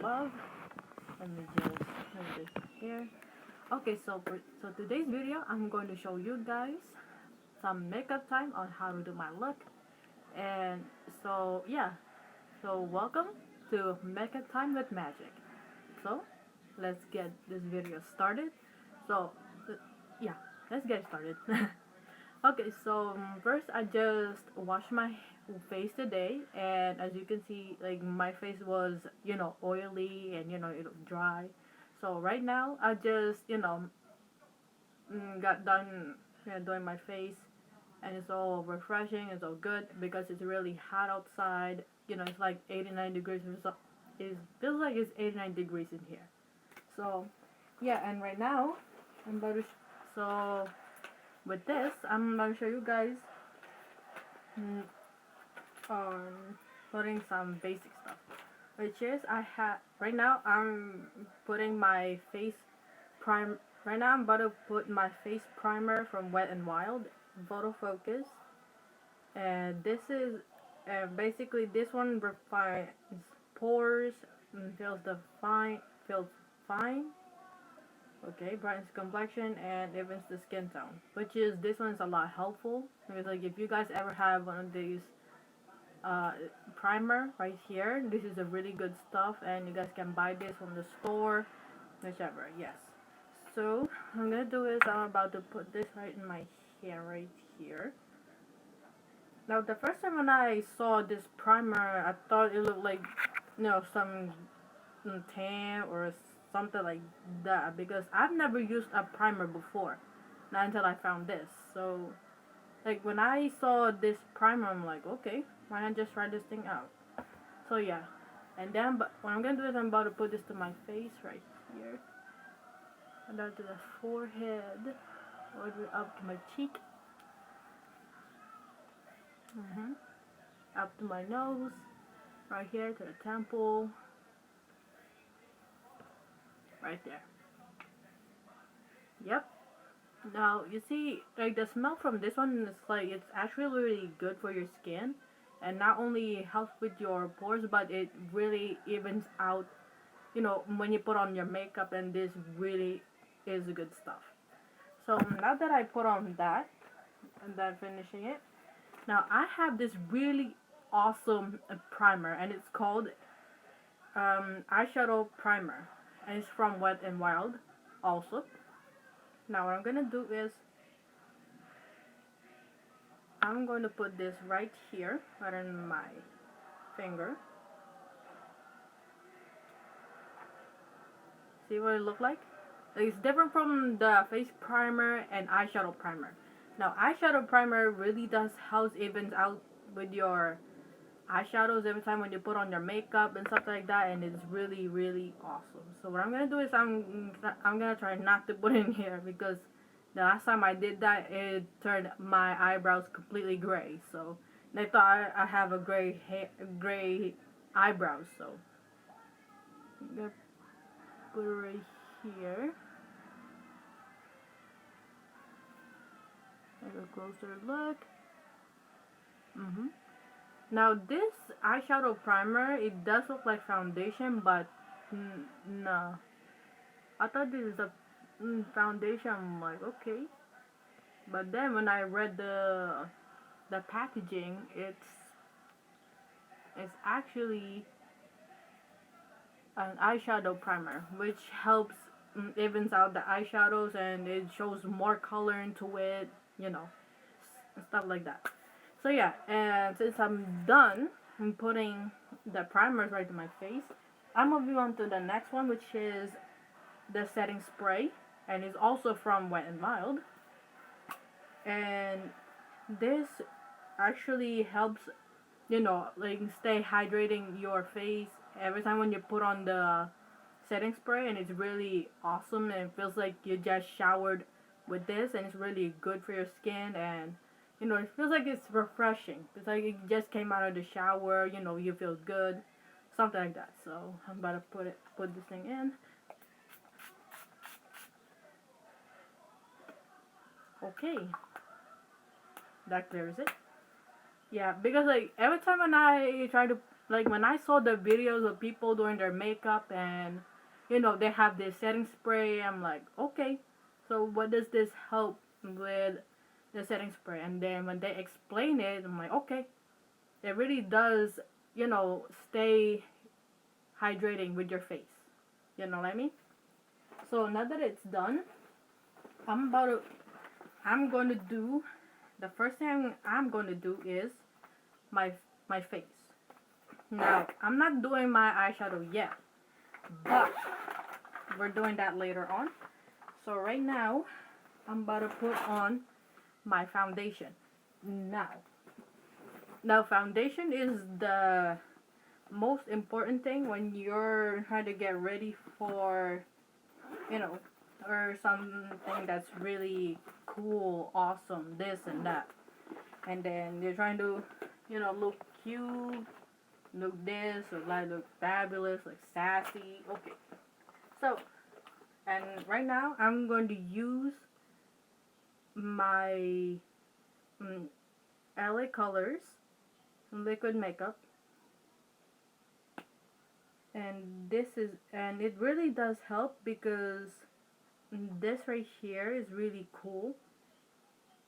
love. Let me just put this here. Okay, so today's video, I'm going to show you guys some makeup time on how to do my look. And so yeah, so welcome to Makeup Time with Magic. So let's get this video started. So yeah, let's get started. Okay, so first I just washed my face today, and as you can see, like my face was, oily and it looked dry. So right now I just, got done doing my face, and it's all refreshing, it's all good because it's really hot outside. It's like 89 degrees. It feels like it's 89 degrees in here. So yeah, and right now I'm about to. So with this, I'm gonna show you guys mm, on putting some basic stuff, which is I have right now I'm putting my face prime. Right now I'm about to put my face primer from Wet n Wild Photo Focus, and this is basically this one refines pores, feels fine. Okay, brightens complexion and evens the skin tone, which is this one's a lot helpful because like if you guys ever have one of these uh, primer right here, this is a really good stuff, and you guys can buy this from the store, whichever. Yes. So I'm gonna do is I'm about to put this right in my hair right here. Now the first time when I saw this primer, I thought it looked like some tan or something like that because I've never used a primer before, not until I found this. So like when I saw this primer, I'm like, okay, why not just try this thing out? So yeah, and then but what I'm gonna do is I'm about to put this to my face right here, and down to the forehead, all the way up to my cheek, up to my nose, right here to the temple, right there. Yep. Now you see, like the smell from this one is like it's actually really good for your skin, and not only helps with your pores, but it really evens out. When you put on your makeup, and this really is good stuff. So now that I put on that, and then finishing it, now I have this really awesome primer, and it's called eyeshadow primer, and it's from Wet n Wild, also. Now what I'm gonna do is I'm going to put this right here, right on my finger. See what it looks like? It's different from the face primer and eyeshadow primer. Now, eyeshadow primer really does help evens out with your eyeshadows every time when you put on your makeup and stuff like that, and it's really, really awesome. So what I'm gonna do is I'm gonna try not to put it in here because the last time I did that, it turned my eyebrows completely gray. So and I thought I have a gray eyebrows. So I'm gonna put it right here. Take a closer look. Now this eyeshadow primer, it does look like foundation, but no. I thought this is a foundation. I'm like, okay. But then when I read the packaging, it's actually an eyeshadow primer, which helps evens out the eyeshadows, and it shows more color into it, stuff like that. So yeah, and since I'm done putting the primers right to my face, I'm moving on to the next one, which is the setting spray, and it's also from Wet n Wild. And this actually helps, like stay hydrating your face every time when you put on the setting spray, and it's really awesome, and it feels like you just showered with this, and it's really good for your skin, and it feels like it's refreshing. It's like it just came out of the shower, you feel good, something like that. So I'm about to put this thing in. Okay, that clears it. Yeah, because like every time when I try to Like when I saw the videos of people doing their makeup and they have this setting spray, I'm like, okay, so what does this help with the setting spray? And then when they explain it, I'm like, okay, it really does, stay hydrating with your face. You know what I mean? So now that it's done, I'm about to, I'm going to do, the first thing I'm going to do is my my face. Now, I'm not doing my eyeshadow yet, but we're doing that later on. So right now, I'm about to put on my foundation. Now, foundation is the most important thing when you're trying to get ready for, you know, or something that's really cool, awesome, this and that. And then you're trying to, look cute, look this, or like look fabulous, like sassy. Okay. So, and right now I'm going to use my LA Colors liquid makeup, and it really does help because this right here is really cool,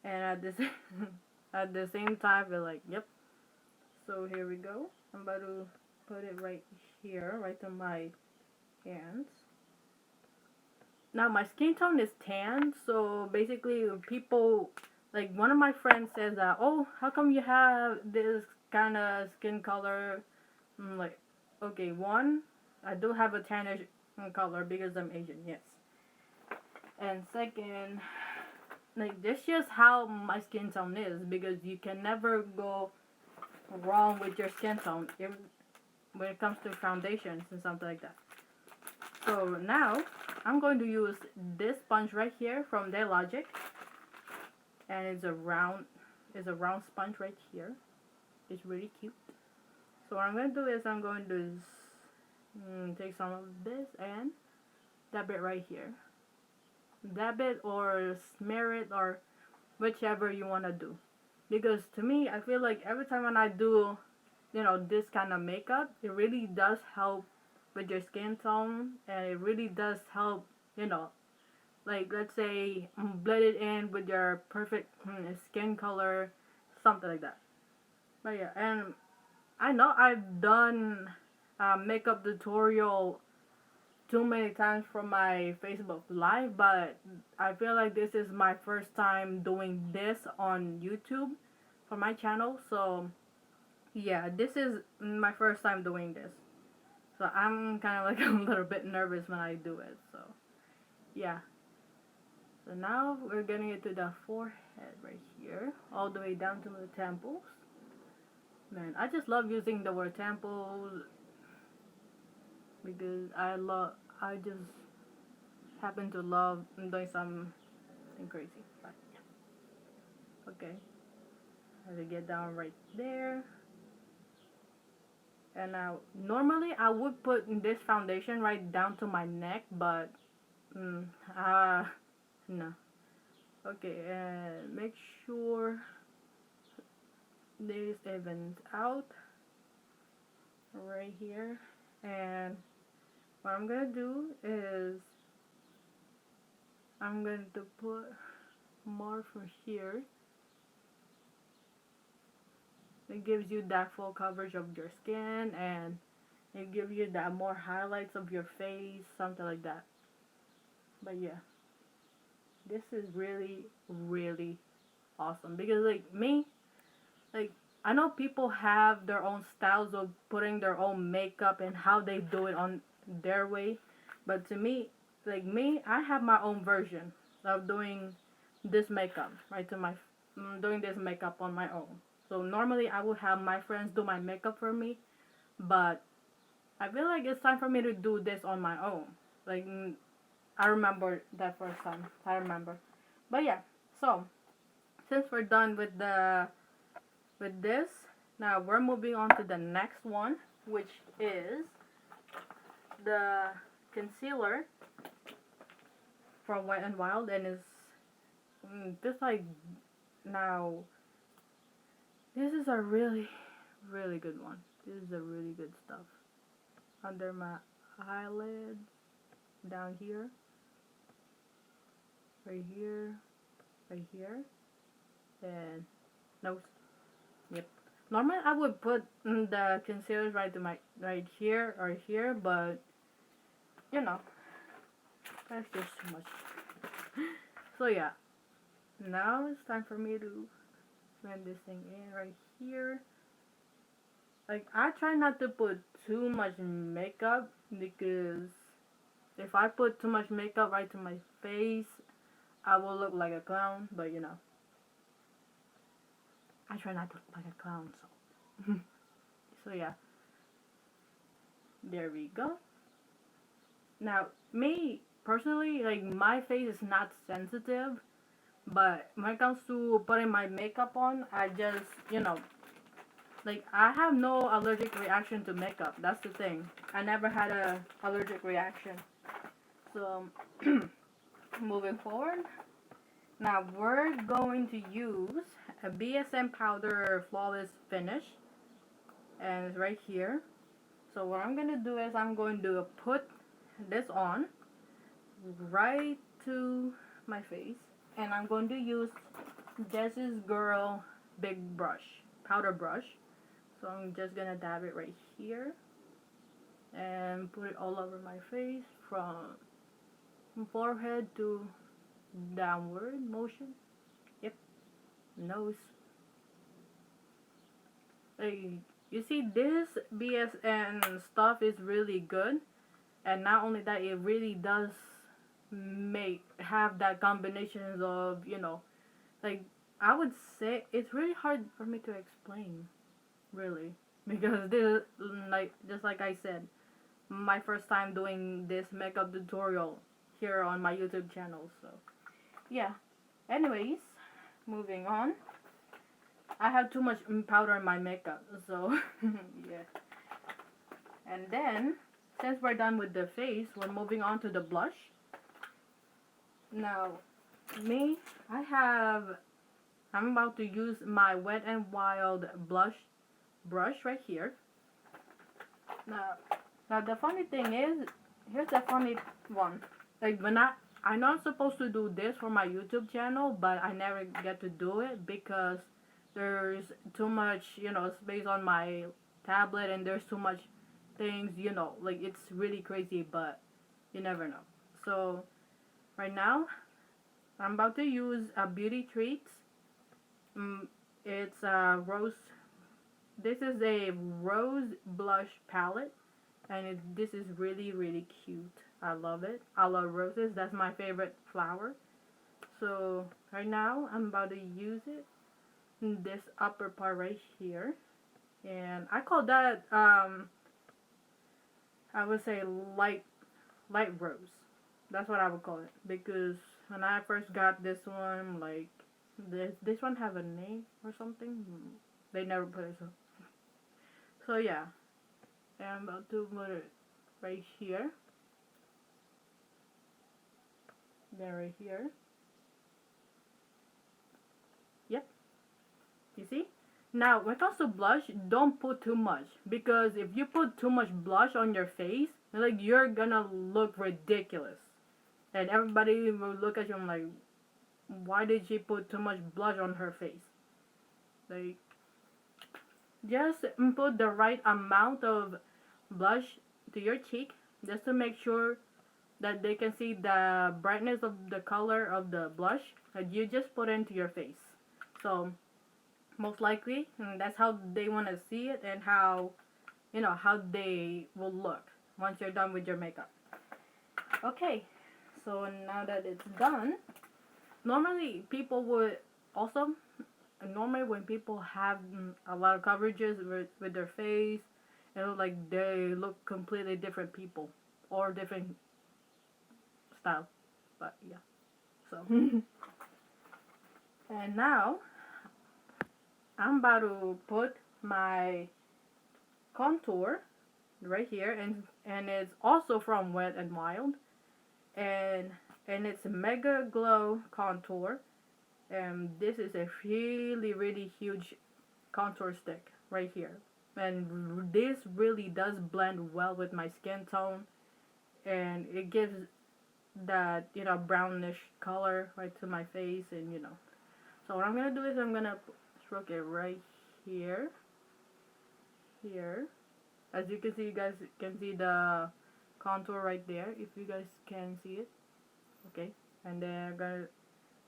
and at the at the same time we're like, yep. So here we go. I'm about to put it right here, right on my hands. Now my skin tone is tan, so basically people, like one of my friends says that, oh, how come you have this kind of skin color? I'm like, okay, one, I do have a tannish color because I'm Asian, yes. And second, like that's just how my skin tone is, because you can never go wrong with your skin tone when it comes to foundations and something like that. So now I'm going to use this sponge right here from Daylogic, and it's a round sponge right here. It's really cute. So what I'm going to do is I'm going to take some of this and dab it right here. Dab it or smear it or whichever you want to do. Because to me, I feel like every time when I do, this kind of makeup, it really does help with your skin tone, and it really does help, like let's say blend it in with your perfect skin color, something like that. But yeah, and I know I've done makeup tutorial too many times from my Facebook Live, but I feel like this is my first time doing this on YouTube for my channel. So yeah, this is my first time doing this. So I'm kind of like a little bit nervous when I do it. So yeah. So now we're getting it to the forehead right here, all the way down to the temples. Man, I just love using the word temples because I just happen to love doing something crazy. But, yeah. Okay, I have to get down right there. And now, normally I would put this foundation right down to my neck, but, no. Okay, and make sure this evens out right here. And what I'm gonna do is I'm going to put more from here. It gives you that full coverage of your skin, and it gives you that more highlights of your face, something like that. But yeah, this is really, really awesome because like me, like I know people have their own styles of putting their own makeup and how they do it on their way, but to me, like me, I have my own version of doing this makeup, right? Doing this makeup on my own. So normally I would have my friends do my makeup for me, but I feel like it's time for me to do this on my own. Like I remember that first time. I remember. But yeah, so since we're done with this, now we're moving on to the next one, which is the concealer from Wet n Wild, and is just like now. This is a really, really good one. This is a really good stuff. Under my eyelids, down here, right here, right here, and nose. Yep. Normally I would put the concealers right here or here, but you know, that's just too much. So yeah, now it's time for me to blend this thing in right here. Like, I try not to put too much makeup because if I put too much makeup right to my face, I will look like a clown. But you know, I try not to look like a clown, so so yeah, there we go. Now, me personally, like, my face is not sensitive, but when it comes to putting my makeup on, I just, you know, like, I have no allergic reaction to makeup. That's the thing. I never had a allergic reaction. So, moving forward, now we're going to use a BSM powder flawless finish, and it's right here. So what I'm gonna do is I'm going to put this on right to my face, and I'm going to use Jess's Girl big brush, powder brush. So I'm just gonna dab it right here and put it all over my face from forehead to downward motion. Yep, nose. Like, you see, this BSN stuff is really good, and not only that, it really does have that combinations of, you know, like, I would say it's really hard for me to explain, really, because this, like, just like I said, my first time doing this makeup tutorial here on my YouTube channel. So yeah, anyways, moving on. I have too much powder in my makeup, so yeah. And then, since we're done with the face, we're moving on to the blush. Now, I'm about to use my Wet n Wild blush brush right here. Now the funny thing is, here's the funny one. Like, I know I'm supposed to do this for my YouTube channel, but I never get to do it because there's too much, you know, space on my tablet, and there's too much things, you know, like, it's really crazy, but you never know. So right now, I'm about to use a Beauty Treats. It's a rose. This is a rose blush palette, and this is really, really cute. I love it. I love roses. That's my favorite flower. So right now, I'm about to use it in this upper part right here, and I call that I would say light rose. That's what I would call it, because when I first got this one, like, this one have a name or something. They never put it. So yeah, and I'm about to put it right here. Then right here. Yep. You see? Now, when it comes to blush, don't put too much, because if you put too much blush on your face, like, you're gonna look ridiculous, and everybody will look at you and like, why did she put too much blush on her face? Like, just put the right amount of blush to your cheek, just to make sure that they can see the brightness of the color of the blush that you just put into your face. So most likely, that's how they want to see it, and how, you know, how they will look once you're done with your makeup. Okay, so now that it's done, normally people would also, normally when people have a lot of coverages with their face, it looks like they look completely different people, or different style. But yeah, so and now I'm about to put my contour right here, and it's also from Wet n Wild, and it's Mega Glow contour, and this is a really, really huge contour stick right here. and this really does blend well with my skin tone, and it gives that, you know, brownish color right to my face. And you know, so what I'm gonna do is I'm gonna stroke it right here, here. As you can see, you guys can see the contour right there, if you guys can see it. Okay, and then I'm gonna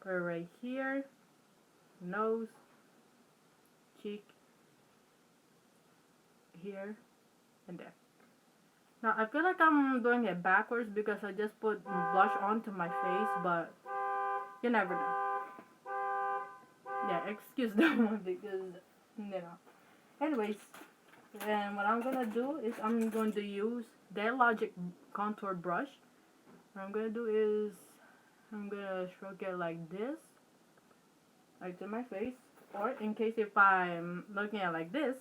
put it right here, nose, cheek, here, and there. Now I feel like I'm doing it backwards because I just put blush onto my face, but you never know. Yeah, excuse that one because, you know. Anyways, and what I'm gonna do is I'm going to use their Logic contour brush. What I'm gonna do is I'm gonna stroke it like this, like to my face. Or in case if I'm looking at like this,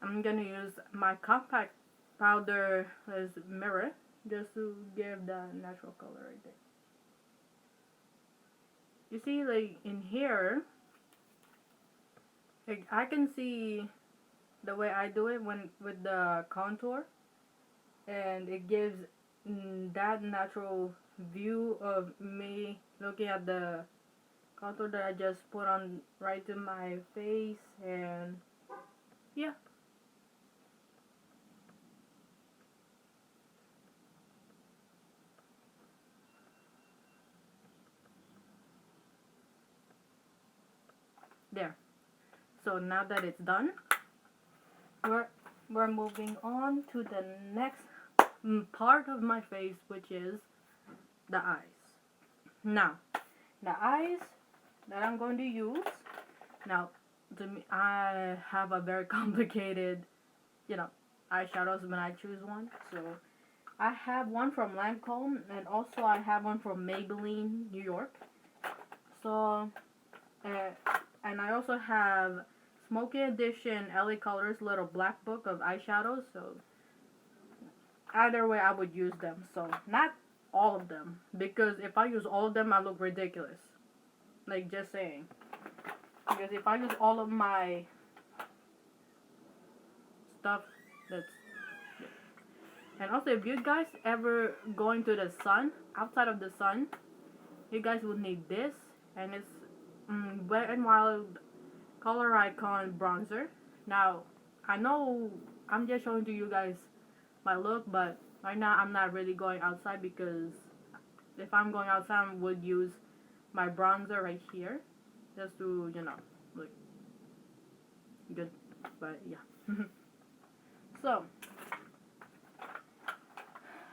I'm gonna use my compact powder as mirror just to give the natural color right there. You see, like in here, like I can see the way I do it when with the contour, and it gives that natural view of me looking at the contour that I just put on right to my face. And yeah, there. So now that it's done, we're we're moving on to the next part of my face, which is the eyes. Now, the eyes that I'm going to use, now, to me, I have a very complicated, you know, eyeshadows when I choose one. So I have one from Lancome, and also I have one from Maybelline New York. So, uh, and I also have Smoky Edition LA Colors little black book of eyeshadows. So either way, I would use them. So not all of them, because if I use all of them, I look ridiculous. Like, just saying. Because if I use all of my stuff, that's... And also, if you guys ever going to the sun, outside of the sun, you guys will need this. And it's Wet n Wild Color Icon Bronzer. Now, I know I'm just showing to you guys my look, but right now I'm not really going outside, because if I'm going outside, I would use my bronzer right here just to, you know, look good. But yeah. So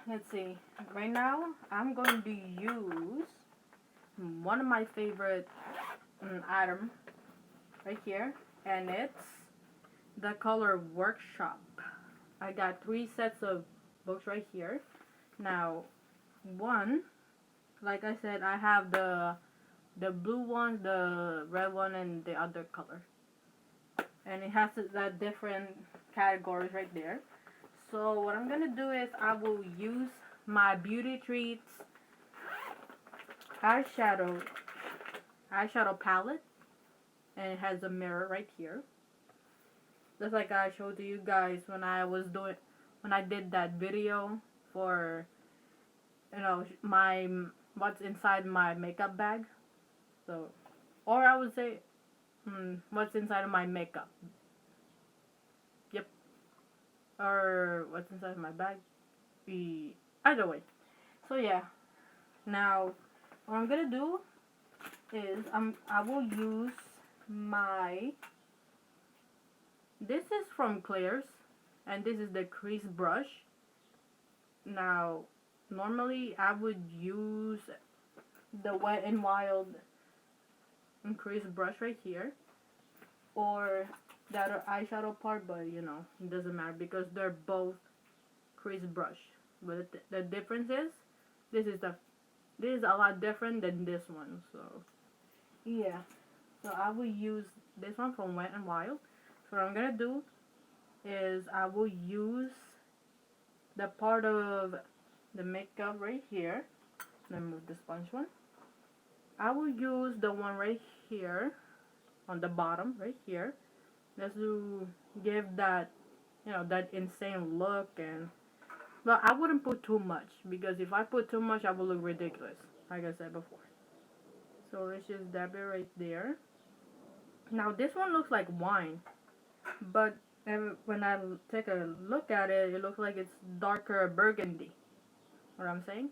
let's see. Right now I'm going to use one of my favorite item right here, and it's the Color Workshop. I got 3 sets of books right here. Now, one, like I said, I have the blue one, the red one, and the other color. And it has that different categories right there. So what I'm gonna do is I will use my Beauty Treats eyeshadow palette, and it has a mirror right here. Just like I showed to you guys when I did that video for, you know, my what's inside my makeup bag. So, or I would say what's inside of my makeup. Yep. Or what's inside of my bag. Either way. So yeah. Now, what I'm gonna do is I will use my... This is from Claire's, and this is the crease brush. Now, normally I would use the Wet n Wild crease brush right here, or the other eyeshadow part, but you know, it doesn't matter because they're both crease brush. But the difference is, this is a lot different than this one. So yeah, so I will use this one from Wet n Wild. So what I'm gonna do is I will use the part of the makeup right here. Let me move the sponge one. I will use the one right here on the bottom right here, just to give that, that insane look. And but I wouldn't put too much, because if I put too much I will look ridiculous, like I said before. So let's just dab it right there. Now this one looks like wine, but when I take a look at it, it looks like it's darker burgundy. What I'm saying?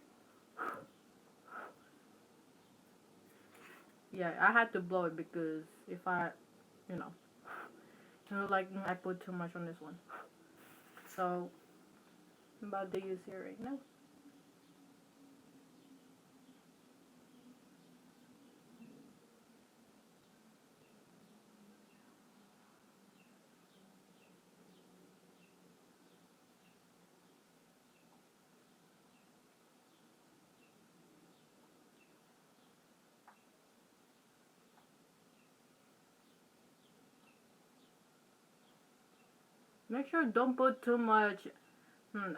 Yeah, I had to blow it because if I, you know, it looked like I put too much on this one. So I'm about to use here right now. Make sure don't put too much hmm,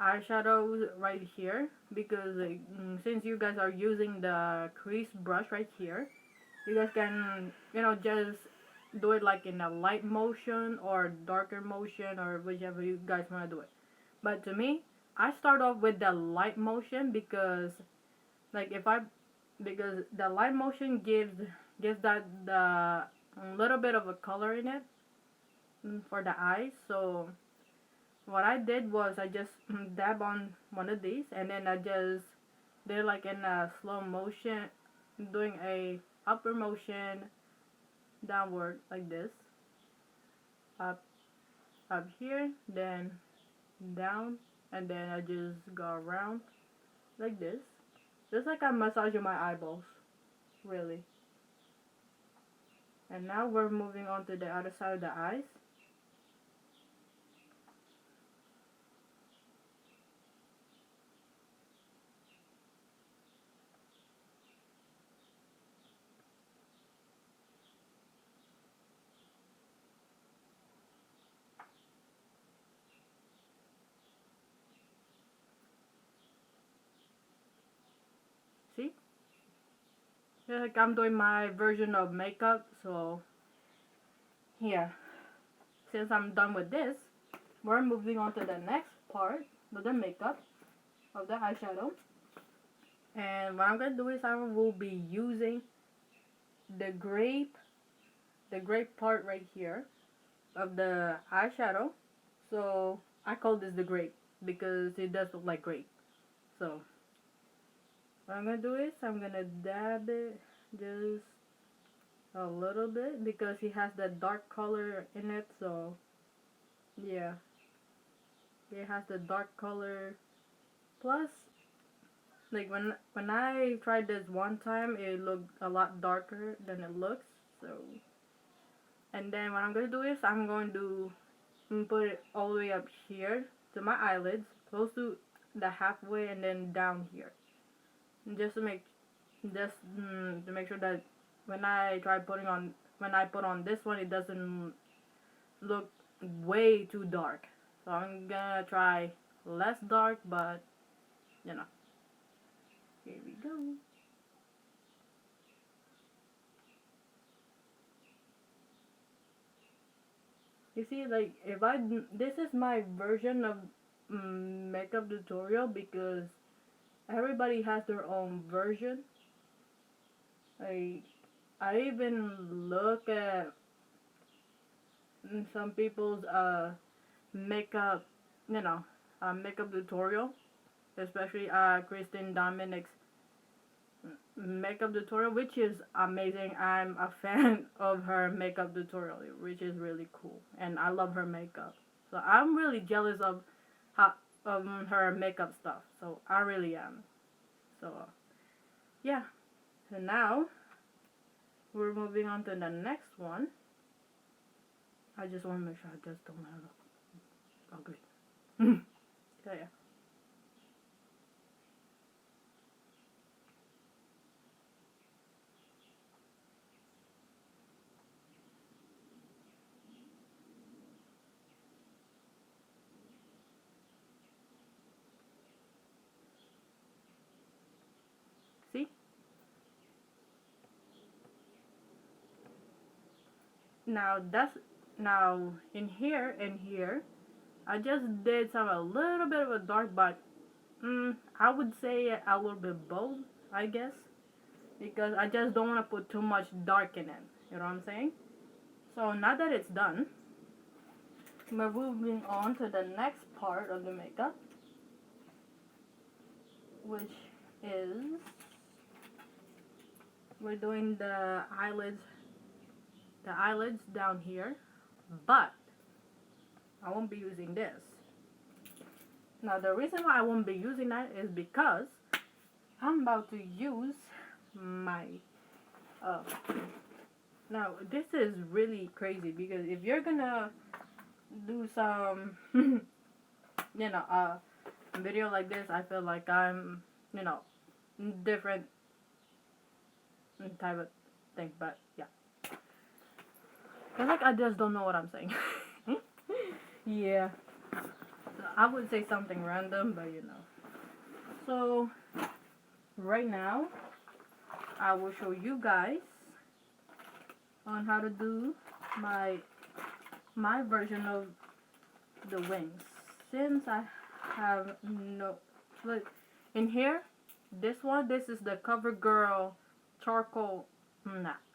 eyeshadow right here, because since you guys are using the crease brush right here, you guys can, just do it like in a light motion or darker motion, or whichever you guys want to do it. But to me, I start off with the light motion, because like if I because the light motion gives that the little bit of a color in it, for the eyes. So what I did was I just dab on one of these, and then I just did like in a slow motion, doing a upper motion, downward like this, up up here, then down, and then I just go around like this, just like I'm massaging my eyeballs, really. And now we're moving on to the other side of the eyes. See, just like I'm doing my version of makeup. So yeah, since I'm done with this, we're moving on to the next part with the makeup of the eyeshadow. And what I'm gonna do is I will be using the grape, the grape part right here of the eyeshadow. So I call this the grape because it does look like grape. So what I'm gonna do is I'm gonna dab it just a little bit, because it has that dark color in it. So yeah, it has the dark color. Plus, like when I tried this one time, it looked a lot darker than it looks. So, and then what I'm gonna do is I'm going to put it all the way up here to my eyelids, close to the halfway, and then down here, just to make sure that when I put on this one, it doesn't look way too dark. So I'm gonna try less dark, but you know, here we go. You see, like if this is my version of makeup tutorial, because everybody has their own version. Like I even look at some people's makeup, you know, makeup tutorial, especially Kristen Dominic's makeup tutorial, which is amazing. I'm a fan of her makeup tutorial, which is really cool, and I love her makeup. So I'm really jealous how her makeup stuff. So I really am. So yeah. So now we're moving on to the next one. I just want to make sure I just don't have ugly. So yeah. See? Now Now in here, I just did some a little bit of a dark, but I would say a little bit bold, I guess, because I just don't want to put too much dark in it. You know what I'm saying? So now that it's done, we're moving on to the next part of the makeup, which is we're doing the eyelids down here, but I won't be using this. Now the reason why I won't be using that is because I'm about to use my uh now this is really crazy because if you're gonna do some video like this, I feel like I'm you know different type of thing, but yeah, I feel like I just don't know what I'm saying. Yeah, so I would say something random, but so right now I will show you guys on how to do my version of the wings. Since I have no look in here, this is the CoverGirl charcoal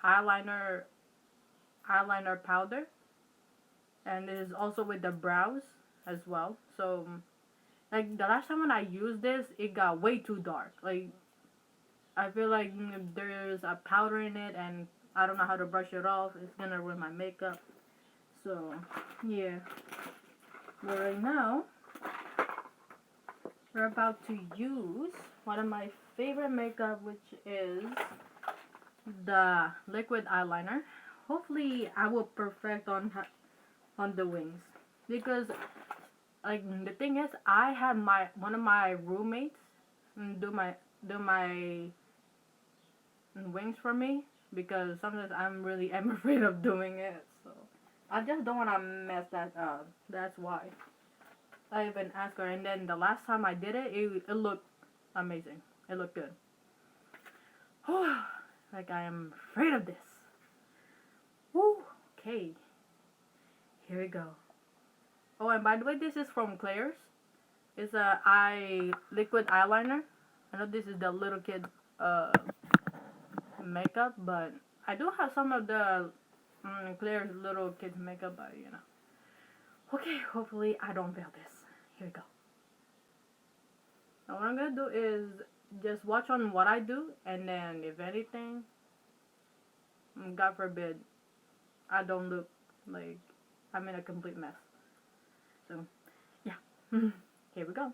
eyeliner powder, and it is also with the brows as well. So like the last time when I used this, it got way too dark. Like I feel like there's a powder in it, and I don't know how to brush it off. It's gonna ruin my makeup. So yeah, but right now we're about to use one of my favorite makeup, which is the liquid eyeliner. Hopefully, I will perfect on the wings because like the thing is, I had one of my roommates do my wings for me because sometimes I'm afraid of doing it. So I just don't want to mess that up. That's why I even asked her. And then the last time I did it, it looked amazing. It looked good. Like I am afraid of this. Woo. Okay. Here we go. Oh, and by the way, this is from Claire's. It's a liquid eyeliner. I know this is the little kid makeup, but I do have some of the Claire's little kids makeup, but Okay, hopefully I don't fail this. Here we go. Now what I'm gonna do is just watch on what I do, and then if anything, God forbid, I don't look like I'm in a complete mess. So, yeah. Here we go.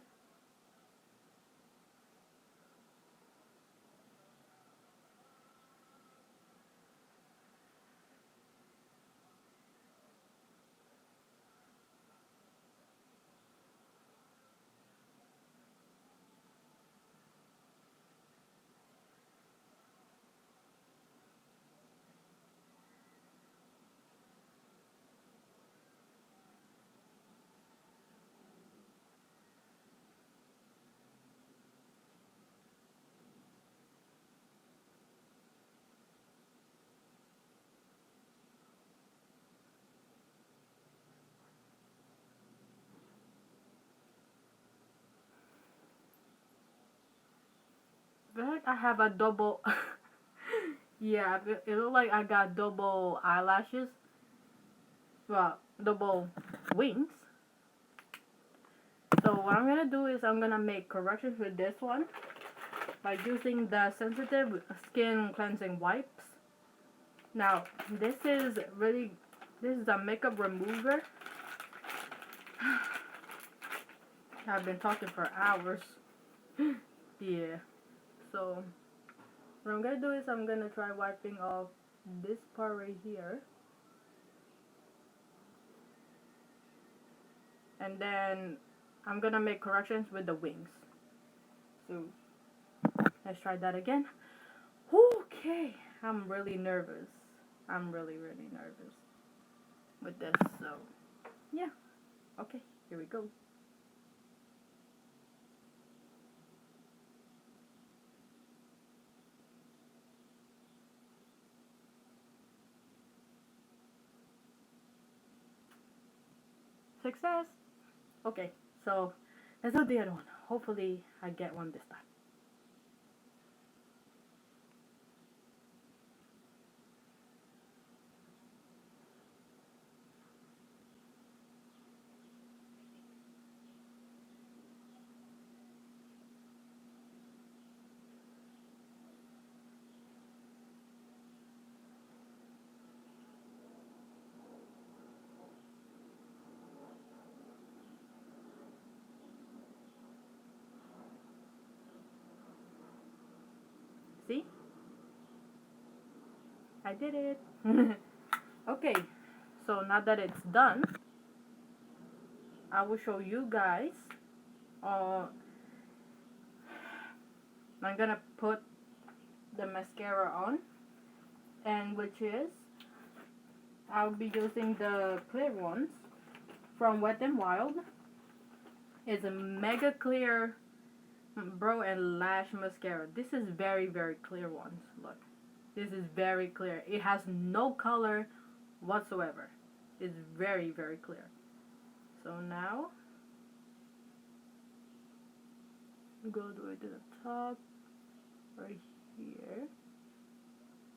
I feel like I have a double. Yeah, it looks like I got double eyelashes. Well, double wings. So what I'm gonna do is I'm gonna make corrections with this one by using the sensitive skin cleansing wipes. Now this is a makeup remover. I've been talking for hours. Yeah. So what I'm gonna do is I'm gonna try wiping off this part right here, and then I'm gonna make corrections with the wings. So let's try that again. Okay, I'm really nervous. I'm really nervous with this. So yeah. Okay, here we go. Success. Okay, so let's do the other one. Hopefully I get one this time. See? I did it. Okay, so now that it's done, I will show you guys. Uh, I'm gonna put the mascara on, and which is I'll be using the clear ones from Wet n Wild. It's a mega clear brow and lash mascara. This is very clear ones. Look, this is very clear. It has no color whatsoever. It's very clear. So now go all the way to the top, right here.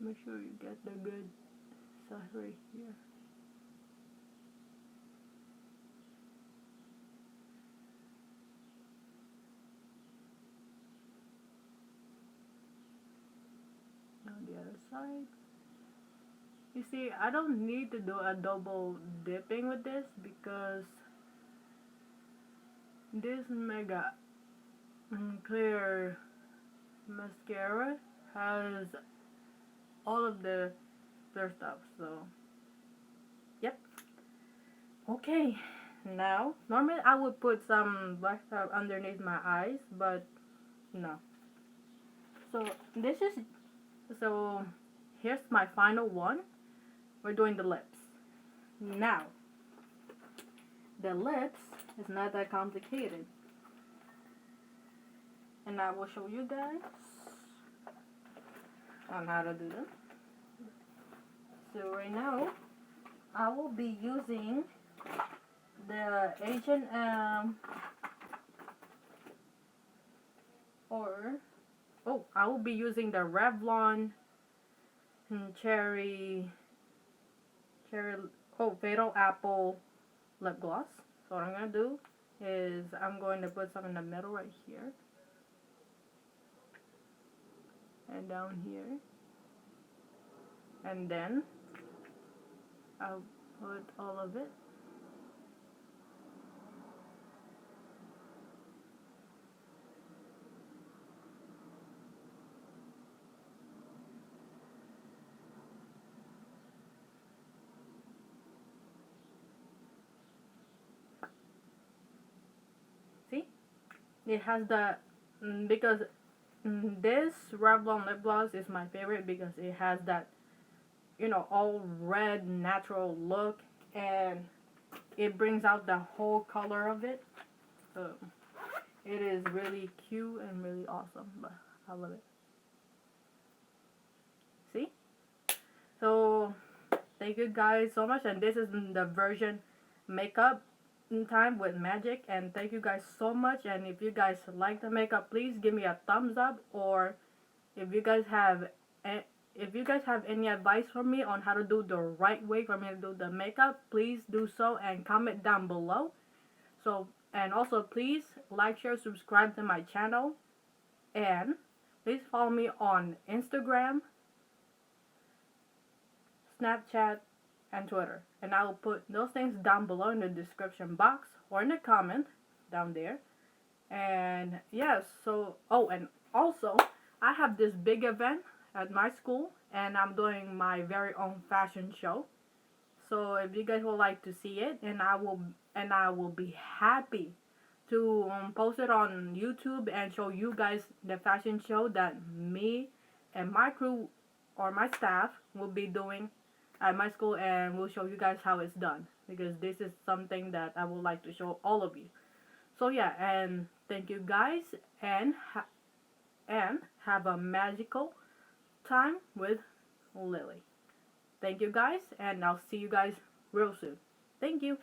Make sure you get the good side right here. On the other side. You see, I don't need to do a double dipping with this because this mega clear mascara has all of the clear stuff. So, yep. Okay, now normally I would put some black stuff underneath my eyes, but no. So this is here's my final one. We're doing the lips. Now, the lips is not that complicated. And I will show you guys on how to do them. So right now, I will be using the H&M I will be using the Revlon Fatal Apple lip gloss. So what I'm going to do is I'm going to put some in the middle right here. And down here. And then I'll put all of it. See? It has the, because this Revlon lip gloss is my favorite because it has that, you know, all red natural look, and it brings out the whole color of it. So it is really cute and really awesome, but I love it. See? So thank you guys so much, and this is the version makeup time with Magic, and thank you guys so much. And if you guys like the makeup, please give me a thumbs up, or if you guys have any advice for me on how to do the right way for me to do the makeup, please do so and comment down below. So, and also please like, share, subscribe to my channel, and please follow me on Instagram, Snapchat, and Twitter. And I will put those things down below in the description box or in the comment down there. And yes, so, and also I have this big event at my school, and I'm doing my very own fashion show. So if you guys would like to see it, and I will be happy to post it on YouTube and show you guys the fashion show that me and my crew or my staff will be doing at my school, and we'll show you guys how it's done, because this is something that I would like to show all of you. So yeah, and thank you guys, and have a magical time with Lily. Thank you guys, and I'll see you guys real soon. Thank you.